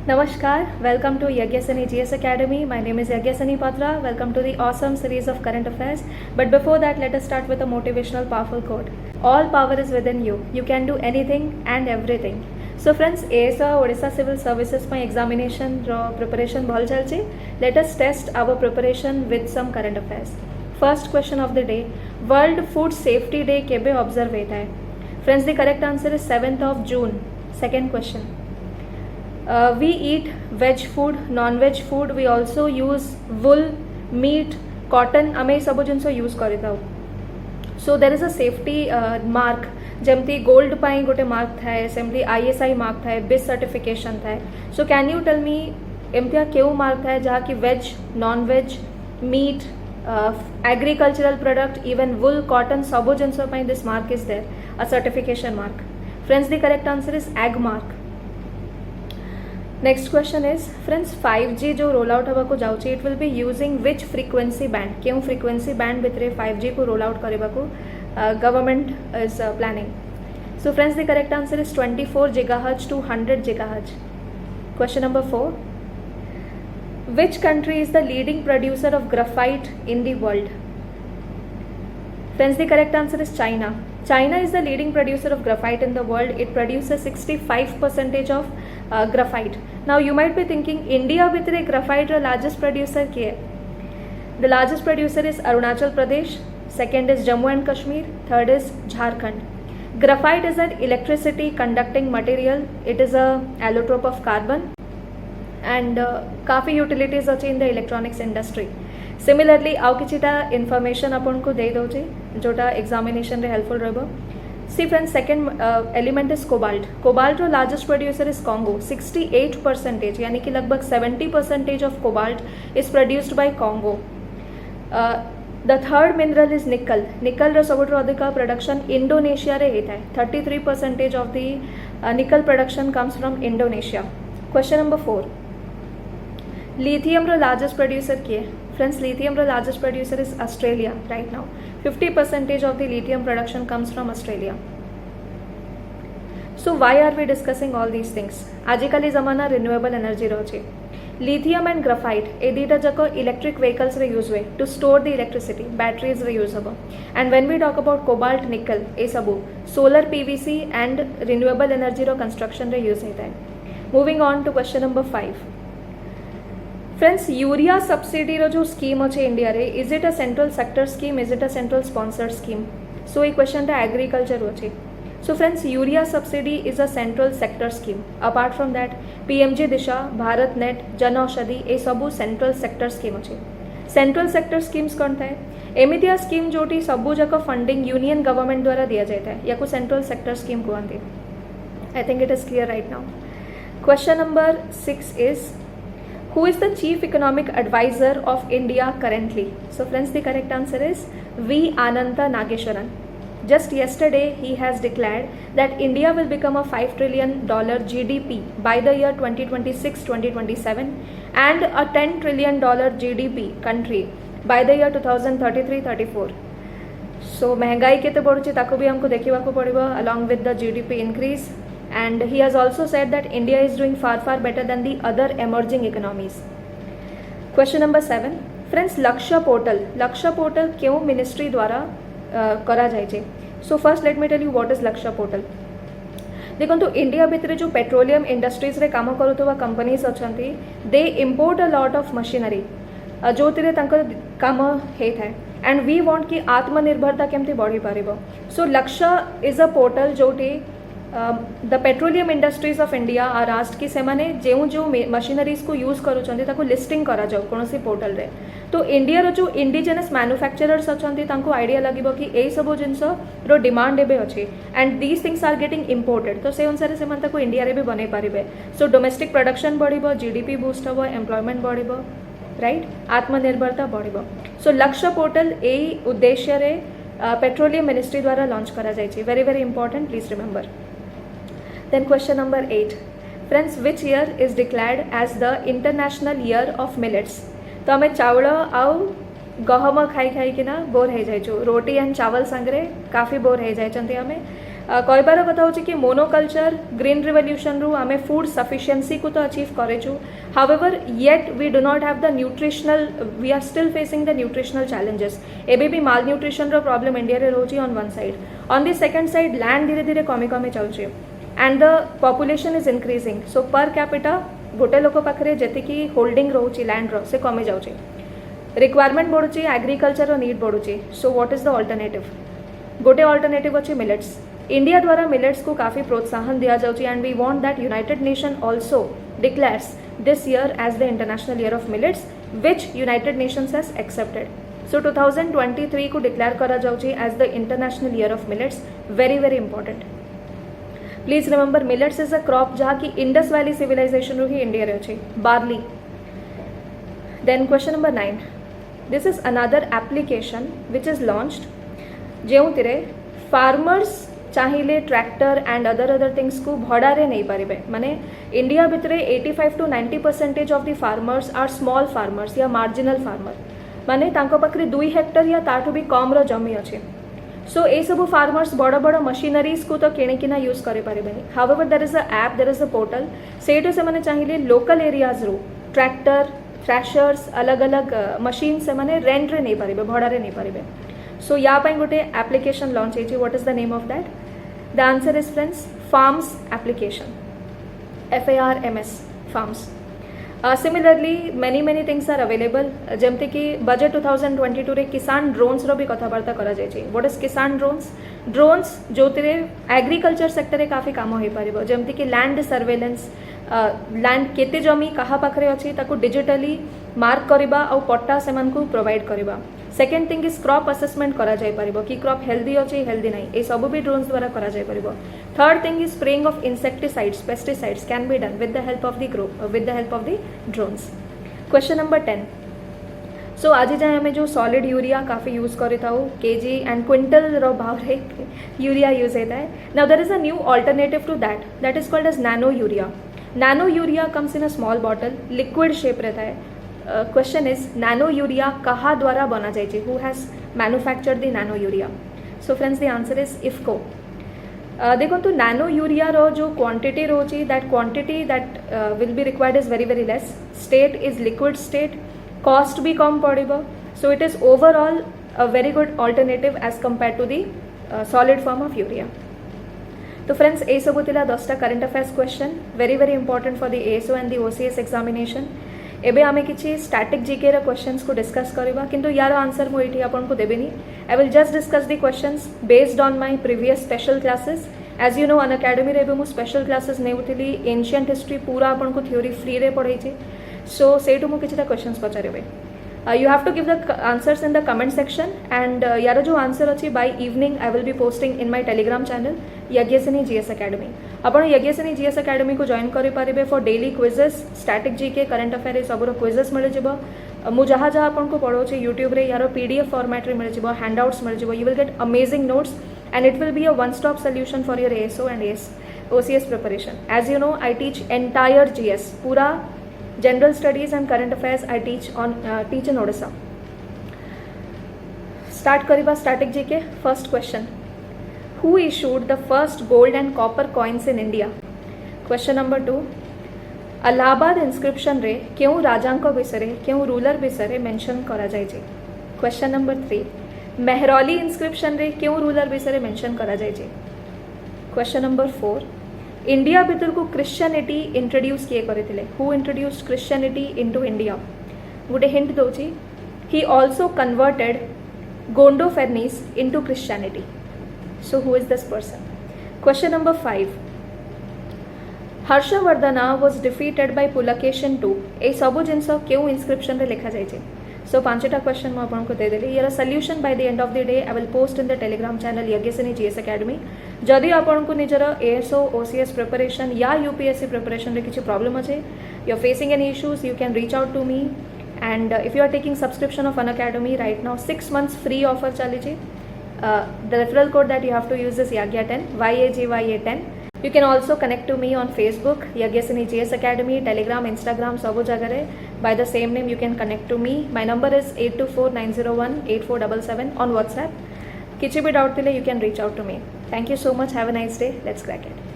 Namaskar, welcome to Yagyasani GS Academy. My name is Yagyasani Patra. Welcome to the awesome series of current affairs. But before that, let us start with a motivational, powerful quote. All power is within you. You can do anything and everything. So friends, ASA Odisha Civil Services my examination preparation bhal chalchi. Let us test our preparation with some current affairs. First question of the day: World Food Safety Day kebe observe heta hai? Friends, the correct answer is 7th of June. Second question. We eat veg food, non-veg food. We also use wool, meat, cotton. आमे सब जिनसो use करता हूँ. So there is a safety mark. जमती gold पाई गोटे mark थाए, सेमती ISI mark थाए, BIS सर्टिफिकेशन थाए. So can you tell me एमतिया केउ मार्क थाए जहाँ की veg, non-veg, meat, agricultural product, even wool, cotton सब जिनसो पाई this mark is there, a certification mark. Friends, the correct answer is AG mark. Next question is friends 5G जो roll out हवा को जाउची it will be using which frequency band केउ frequency band भितर 5G को roll out करबा को government is planning. So friends the correct answer is 24 GHz to 100 GHz. Question number 4. Which country is the leading producer of graphite in the world? Friends, the correct answer is China. China is the leading producer of graphite in the world. It produces 65% of graphite. Now you might be thinking, India with the graphite largest producer किए? The largest producer is Arunachal Pradesh. Second is Jammu and Kashmir. Third is Jharkhand. Graphite is an electricity conducting material. It is a allotrope of carbon. And काफ़ी utilities अच्छी in the electronics industry. Similarly आउ किछिटा information आपन को दे दउची जोटा examination रे helpful रहबो. So friends, second element is cobalt. Cobalt रो largest producer is Congo. 68% यानी कि लगभग 70% of cobalt is produced by Congo. The third mineral is nickel. Nickel रो सबुठ अधिक प्रोडक्शन इंडोनेशिया रे हेता है. 33% of the nickel production comes from Indonesia. Question number 4. Lithium रो largest producer किए? Friends, lithium the largest producer is Australia right now. 50% of the lithium production comes from Australia. So why are we discussing all these things? आजिकाली जमाना renewable energy रो छे. Lithium and graphite ए दीटा जको electric vehicles रे use हुए to store the electricity. Batteries रे use हबो. And when we talk about cobalt, nickel ए सबू solar PVC and renewable energy row construction रे use होता है. Moving on to question number 5. Friends, urea subsidy रो जो स्कीम अच्छे इंडिया रे, is it a central sector scheme, is it a central sponsored scheme? So ये question agriculture अच्छे. So friends, urea subsidy is a central sector scheme. Apart from that PMJ Disha, Bharat net, Jan Aushadhi ए सबू central sector scheme अच्छे. Central sector schemes कौन था? एमती scheme जोटी सबू जाक फंडिंग यूनियन गवर्नमेंट द्वारा दि जाए या को सेंट्रल सेक्टर स्कीम कहते. I think it is clear right now. Question number 6 is who is the chief economic advisor of India currently? So friends, the correct answer is V. Ananta Nageswaran. Just yesterday he has declared that India will become a $5 trillion GDP by the year 2026-2027 and a $10 trillion GDP country by the year 2033-34. So महंगाई केते बढ़ुची ताको भी हमको देखिबा को पड़िबो along with the GDP increase. And he has also said that India is doing far better than the other emerging economies. Question number 7. Friends, Lakshya portal क्यों ministry द्वारा करा जाए छे? So first let me tell you what is Lakshya portal. देखो तो India भितर जो petroleum industries रे काम करुवा कंपनीज अछंती, they import a lot of machinery जो तिरे तांकर काम हे थाए. एंड वी वांट कि आत्मनिर्भरता केमती बढ़ी पारिबो. So Lakshya is a portal जोटी the petroleum industries of India are asked कि सेमाने जो जो मशीनरीज को यूज करूछंती ताको लिस्टिंग करा जाओ कोनोसी पोर्टल रे. तो इंडिया रो जो इंडिजिनस मैन्युफैक्चरर्स अछंती तांको आइडिया लागिबो कि एई सब जिंस रो डिमांड एबे अछि and these things are getting imported. तो से अनुसार से मन ताको इंडिया रे भी बनै पारिबे. सो डोमेस्टिक प्रोडक्शन बढ़िबो, GDP बूस्ट हबो, एम्प्लॉयमेंट बढ़िबो, राइट, आत्मनिर्भरता बढ़िबो. सो लक्ष्य पोर्टल एई उद्देश्य रे पेट्रोलियम मिनिस्ट्री द्वारा लॉन्च करा जाय छै. Very very important, please remember. Then question number 8. Friends, which year is declared as the International Year of Millets? तो हमें चावल आउ गहम खाई खाई कि बोर हो जाए. रोटी एंड चावल संगे काफ़ी बोर हो जाए हमें. कहबार कथा हो कि मोनोकल्चर ग्रीन रिवोल्यूशन रु आमे फूड सफिशिएंसी को तो अचीव करेचु however yet we do not have the nutritional we are still facing the nutritional challenges एबे भी माल न्यूट्रिशन रो प्रॉब्लम इंडिया रे रोची on one side on the second side land धीरे धीरे कमी कमी चलुचे and the population is increasing so per capita गोटे लोक पाखे जी होल्डिंग रोचे लैंड रो से कमी जाऊँगी रिक्वायरमेंट बढ़ुची एग्रीकल्चर नीड बढ़ुची so what is the alternative गोटे अल्टरनेटिव अच्छे मिलेट्स इंडिया द्वारा मिलेट्स को काफ़ी प्रोत्साहन दिया जाउची and we want that United Nation also declares this year as the international year of millets which United Nations has accepted so 2023 को declare करा जाउची as the international year of millets very very important please remember millets is a crop जहाँ की Indus valley civilisation रू ही India रे अछि barley then question number 9 this is another application which is launched जो farmers चाहिए tractor and other things को भड़ारे नहीं पारे माने इंडिया भितर 85 to 90% of the farmers are small farmers या मार्जिनल फार्मर माने तांको पाखरे 2 हेक्टर या ताठू भी कम रो जमी अच्छे सो ए सब फार्मर्स बड़ बड़ मशीनरीज को तो किणिकिना यूज करे पारिबेनी however there is a app there is a portal सेठू से माने चाहिए लोकल एरियाज रो ट्रैक्टर थ्रैशर्स अलग अलग मशीन से माने रेंट रे नहीं पारिबे भड़ारे नहीं पारिबे सो या पाई गोटे एप्लिकेशन लॉन्च होइछि what is the name of that the answer is friends farms application FARMS farms similarly many things are available जमती कि बजेट 2022 रे किसान ड्रोन्स रो भी कथबार्ता करा जायछि व्हाट इज किसान ड्रोन्स जो एग्रीकल्चर सेक्टर रे काफी काम हो पारिबो जमती कि लैंड सर्वेलेंस लैंड केते जमी कहा पाखरे अछि ताको डिजिटली मार्क करबा और पट्टा सेमान को प्रोवाइड करबा second thing is crop assessment करा जाय पारिबो कि क्रॉप हेल्दी अछि हेल्दी नहीं ए सब भी ड्रोन्स द्वारा करा जाय पारिबो third thing is spraying of insecticides pesticides can be done with the help of the drones question number 10 so आज जाए आम जो सॉलिड यूरिया काफ़ी यूज करें केजी एंड क्विंटल रो भाव रे यूरिया यूज होता है now there is a new alternative to that is called as nano urea comes in a small bottle liquid shape रहता है क्वेश्चन इज नैनो यूरिया कहा द्वारा बना जाए who has manufactured the nano urea so friends the answer is IFFCO देखो तो nano urea रो जो क्वांटिटी रोची that quantity that will be required is very very less state is liquid state cost भी कम पड़ेगा so it is overall a very good alternative as compare to the solid form of urea तो friends ए सब थिला 10टा current affairs question very very important for the ASO and the OCS examination एबे आमे किछि स्टैटिक जीके रा questions को डिस्कस करबा किंतु यार आंसर मु एठी आपन को देबेनी I will just discuss the questions based on my previous special classes as you know Unacademy रे मु स्पेशल क्लासेस नेउथिली एंशिएंट हिस्ट्री पूरा आपन को थ्योरी फ्री रे पढ़ाई छी सो सेटू मु किछिटा questions पचारेबे you have to give the answers in the comment section and यार जो आंसर अच्छी by evening I will be posting in my telegram channel Yajnaseni GS Academy upon Yajnaseni GS Academy को join करि पारिबे for daily quizzes static GK current affair सबरो quizzes मिल जिवो मु जहाँ जहाँ अपन को पढ़ो छे YouTube रे यार PDF format रे मिल जिवो handouts मिल जिवो you will get amazing notes and it will be a one stop solution for your ASO and OCS preparation as you know I teach entire GS पूरा general studies and current affairs I teach in Odisha. Start kariba static GK. First question, who issued the first gold and copper coins in India? Question number 2, Allahabad inscription रे क्यों राजांक विषय रे क्यों ruler विषय रे mention करा जाय छै? Question number 3, मेहरौली inscription रे क्यों रूलर विषय रे मेंशन करा जाय छै? Question number 4, इंडिया भितर को क्रिश्चियनिटी इंट्रोड्यूस किए करथिले who introduced Christianity into India गोटे हिंट दोची he also converted Gondophernes into Christianity so who is this person question number 5 Harshavardhana was defeated by Pulakeshin II ए सब जिनस क्यों इंस्क्रिप्शन रे लिखा जाय छै सो 5टा क्वेश्चन मैं आपको दे देली यार solution by the end of the day I will post in the Telegram channel Yagyaseni GS academy जदि आपको निजर एएसओ ओसीएस प्रिपरेशन या यूपीएससी प्रिपरेशन रे किसी प्रॉब्लम अच्छे you are facing any issues you can reach out to me and if you are taking subscription of Unacademy right now 6 months free offer चली the referral code that you have to use this YAGYA10 YAGYA10 You can also connect to me on Facebook, Yagyaseeni GS Academy, Telegram, Instagram, सब जगह रे. By the same name, you can connect to me. My number is 8249018477 on WhatsApp. किसी भी doubt थिले you can reach out to me. Thank you so much. Have a nice day. Let's crack it.